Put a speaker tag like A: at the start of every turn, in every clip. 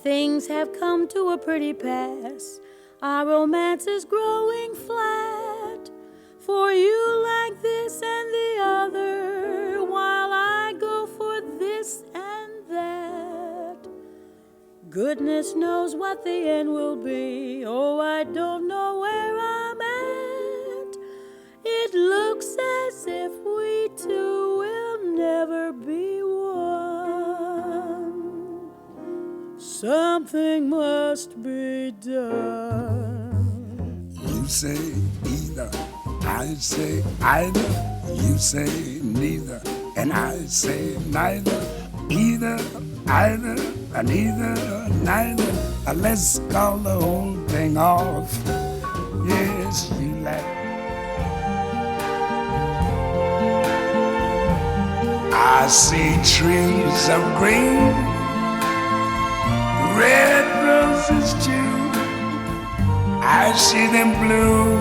A: Things have come to a pretty pass. Our romance is growing flat. For you like this and the other, while I go for this and that. Goodness knows what the end will be. Oh, I don't know where I'm at. It looks as if we two will never be one. Something must be done.
B: You say either, I say either. You say neither, and I say neither. Either, either, neither, neither. Let's call the whole thing off. Yes, you like. I see trees of green, red roses too. I see them bloom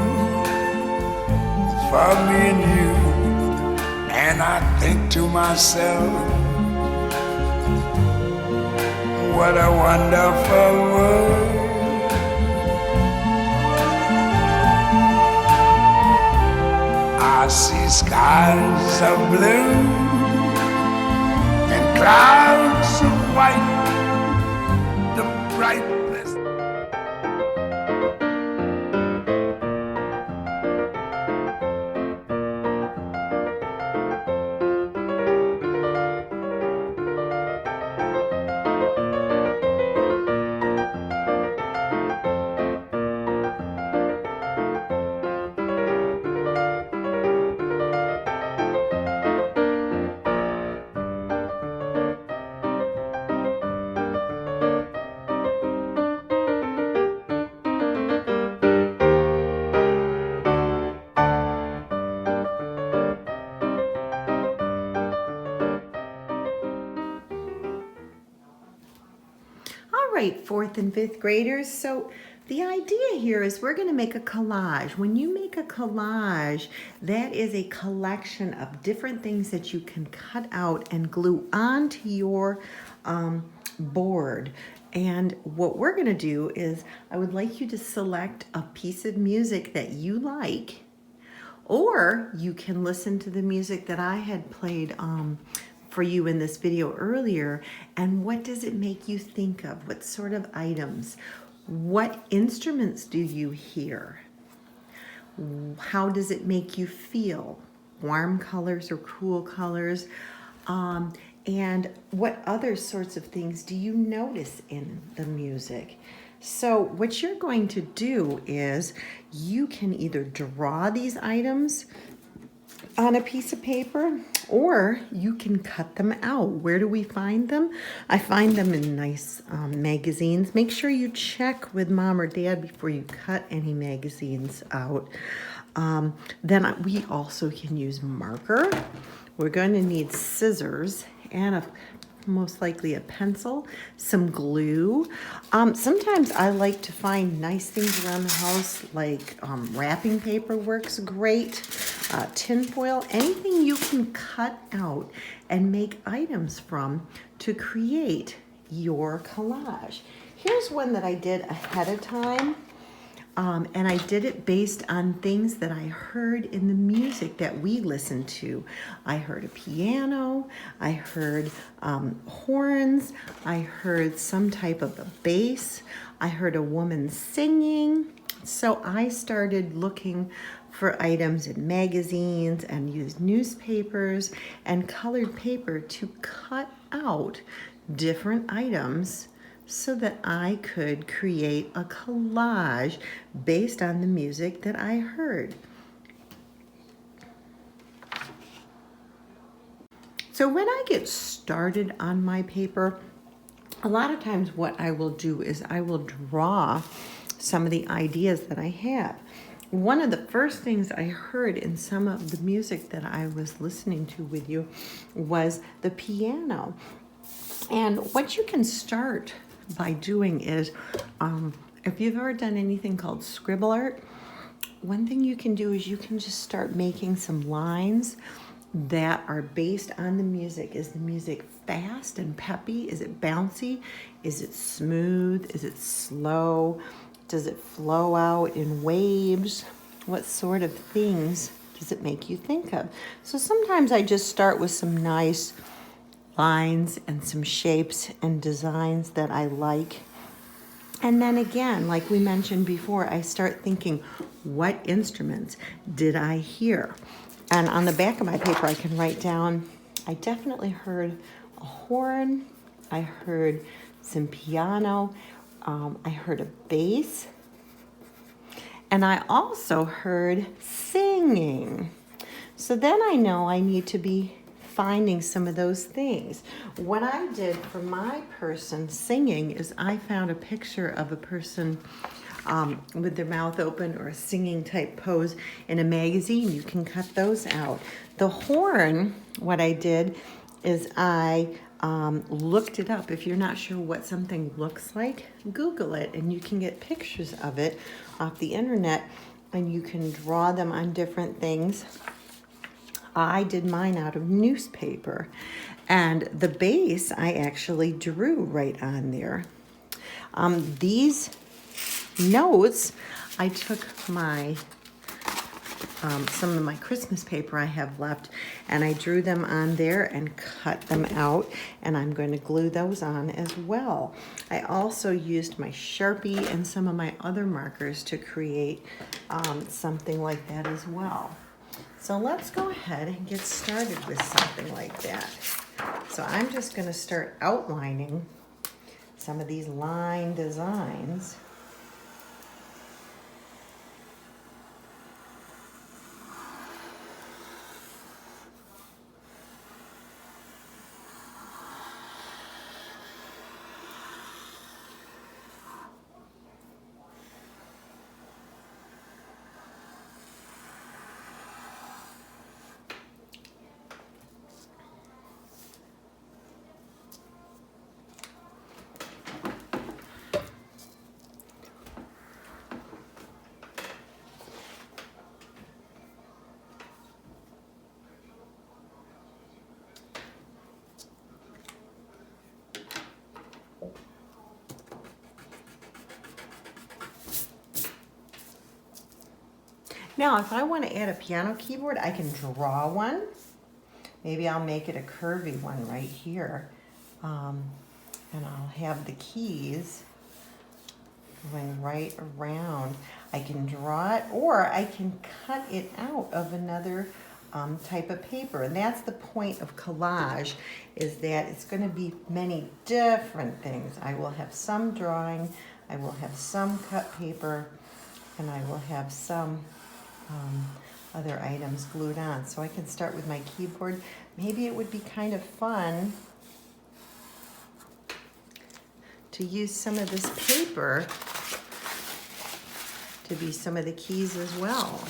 B: for me and you. And I think to myself, what a wonderful world. I see skies of blue and clouds of white, the bright blessed.
C: All right, 4th and 5th graders. So the idea here is we're going to make a collage. When you make a collage, that is a collection of different things that you can cut out and glue onto your board. And what we're going to do is I would like you to select a piece of music that you like, or you can listen to the music that I had played for you in this video earlier. And what does it make you think of? What sort of items? What instruments do you hear? How does it make you feel? Warm colors or cool colors? And what other sorts of things do you notice in the music? So what you're going to do is you can either draw these items on a piece of paper, or you can cut them out. Where do we find them? I find them in nice magazines. Make sure you check with mom or dad before you cut any magazines out. Then we also can use marker. We're going to need scissors and most likely a pencil, some glue. Sometimes I like to find nice things around the house, like wrapping paper works great, tin foil, anything you can cut out and make items from to create your collage. Here's one that I did ahead of time. And I did it based on things that I heard in the music that we listened to. I heard a piano, I heard horns, I heard some type of a bass, I heard a woman singing. So I started looking for items in magazines and used newspapers and colored paper to cut out different items so that I could create a collage based on the music that I heard. So when I get started on my paper, a lot of times what I will do is I will draw some of the ideas that I have. One of the first things I heard in some of the music that I was listening to with you was the piano. And what you can start by doing is, if you've ever done anything called Scribble Art, one thing you can do is you can just start making some lines that are based on the music. Is the music fast and peppy? Is it bouncy? Is it smooth? Is it slow? Does it flow out in waves? What sort of things does it make you think of? So sometimes I just start with some nice lines and some shapes and designs that I like. And then again, like we mentioned before, I start thinking, what instruments did I hear? And on the back of my paper, I can write down, I definitely heard a horn, I heard some piano, I heard a bass, and I also heard singing. So then I know I need to be finding some of those things. What I did for my person singing is I found a picture of a person with their mouth open or a singing type pose in a magazine. You can cut those out. The horn, what I did is I looked it up. If you're not sure what something looks like, Google it, and you can get pictures of it off the internet, and you can draw them on different things. I did mine out of newspaper, and the bass I actually drew right on there. These notes, I took my some of my Christmas paper I have left, and I drew them on there and cut them out, and I'm going to glue those on as well. I also used my Sharpie and some of my other markers to create something like that as well. So let's go ahead and get started with something like that. So I'm just going to start outlining some of these line designs. Now, if I want to add a piano keyboard, I can draw one. Maybe I'll make it a curvy one right here. And I'll have the keys going right around. I can draw it, or I can cut it out of another type of paper. And that's the point of collage, is that it's going to be many different things. I will have some drawing, I will have some cut paper, and I will have some other items glued on. So I can start with my keyboard. Maybe it would be kind of fun to use some of this paper to be some of the keys as well.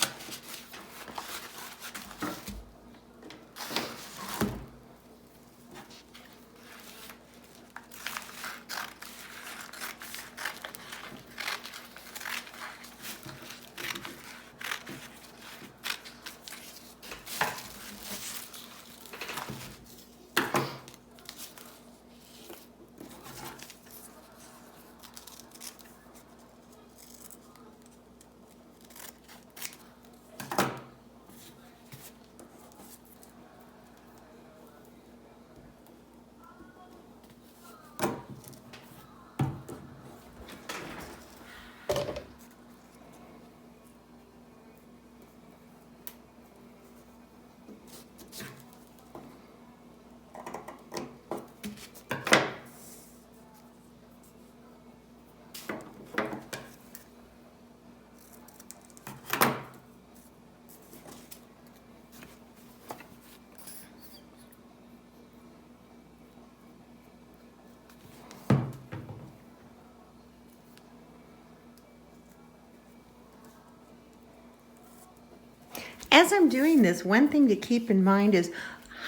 C: As I'm doing this, one thing to keep in mind is,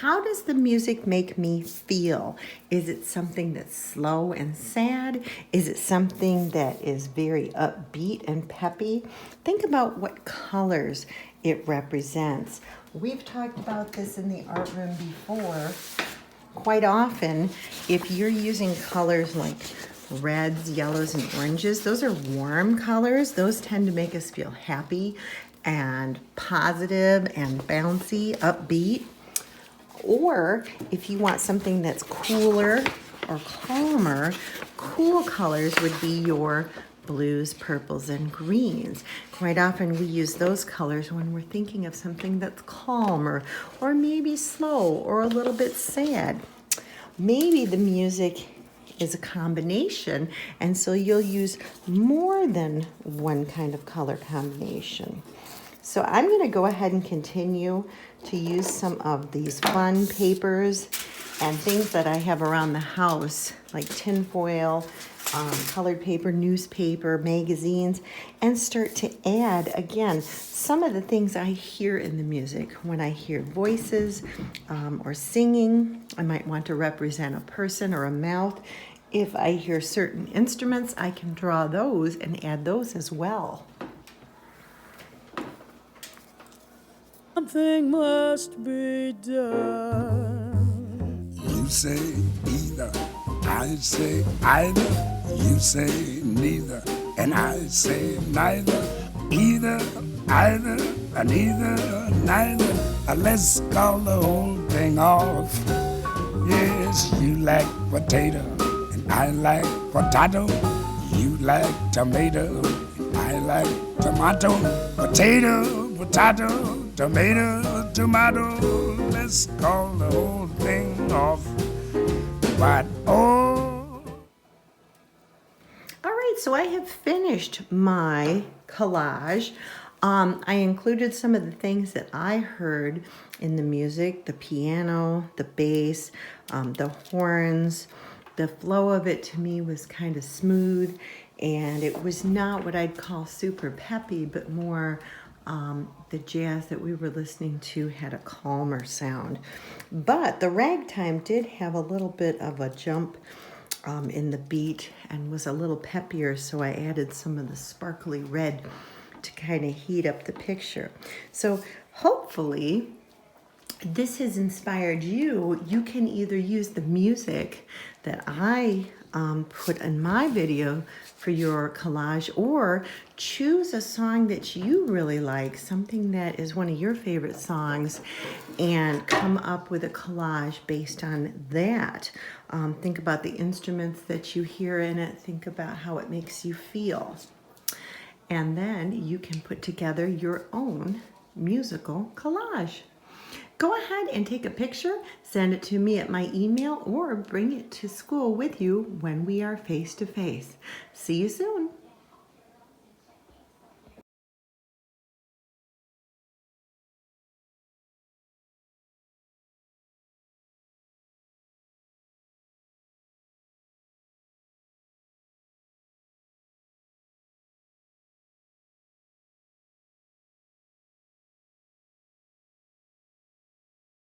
C: how does the music make me feel? Is it something that's slow and sad? Is it something that is very upbeat and peppy? Think about what colors it represents. we've talked about this in the art room before. Quite often, if you're using colors like reds, yellows, and oranges, those are warm colors. Those tend to make us feel happy and positive and bouncy, upbeat. Or if you want something that's cooler or calmer, cool colors would be your blues, purples, and greens. Quite often we use those colors when we're thinking of something that's calmer or maybe slow or a little bit sad. Maybe the music is a combination, and so you'll use more than one kind of color combination. So I'm going to go ahead and continue to use some of these fun papers and things that I have around the house, like tin foil, colored paper, newspaper, magazines, and start to add, again, some of the things I hear in the music. When I hear voices or singing, I might want to represent a person or a mouth. If I hear certain instruments, I can draw those and add those as well.
A: Something must be done.
B: You say either, I say either. You say neither, and I say neither. Either, either, neither, neither. Let's call the whole thing off. Yes, you like potato, and I like potato. You like tomato, and I like tomato. Potato, potato, tomato, tomato. Let's call the whole thing off. But oh.
C: All right, so I have finished my collage. I included some of the things that I heard in the music, the piano, the bass, the horns. The flow of it to me was kind of smooth, and it was not what I'd call super peppy, but more the jazz that we were listening to had a calmer sound. But the ragtime did have a little bit of a jump in the beat and was a little peppier, so I added some of the sparkly red to kind of heat up the picture. So hopefully this has inspired you. You can either use the music that I put in my video for your collage, or choose a song that you really like, something that is one of your favorite songs, and come up with a collage based on that. Think about the instruments that you hear in it. Think about how it makes you feel. And then you can put together your own musical collage. Go ahead and take a picture, send it to me at my email, or bring it to school with you when we are face to face. See you soon.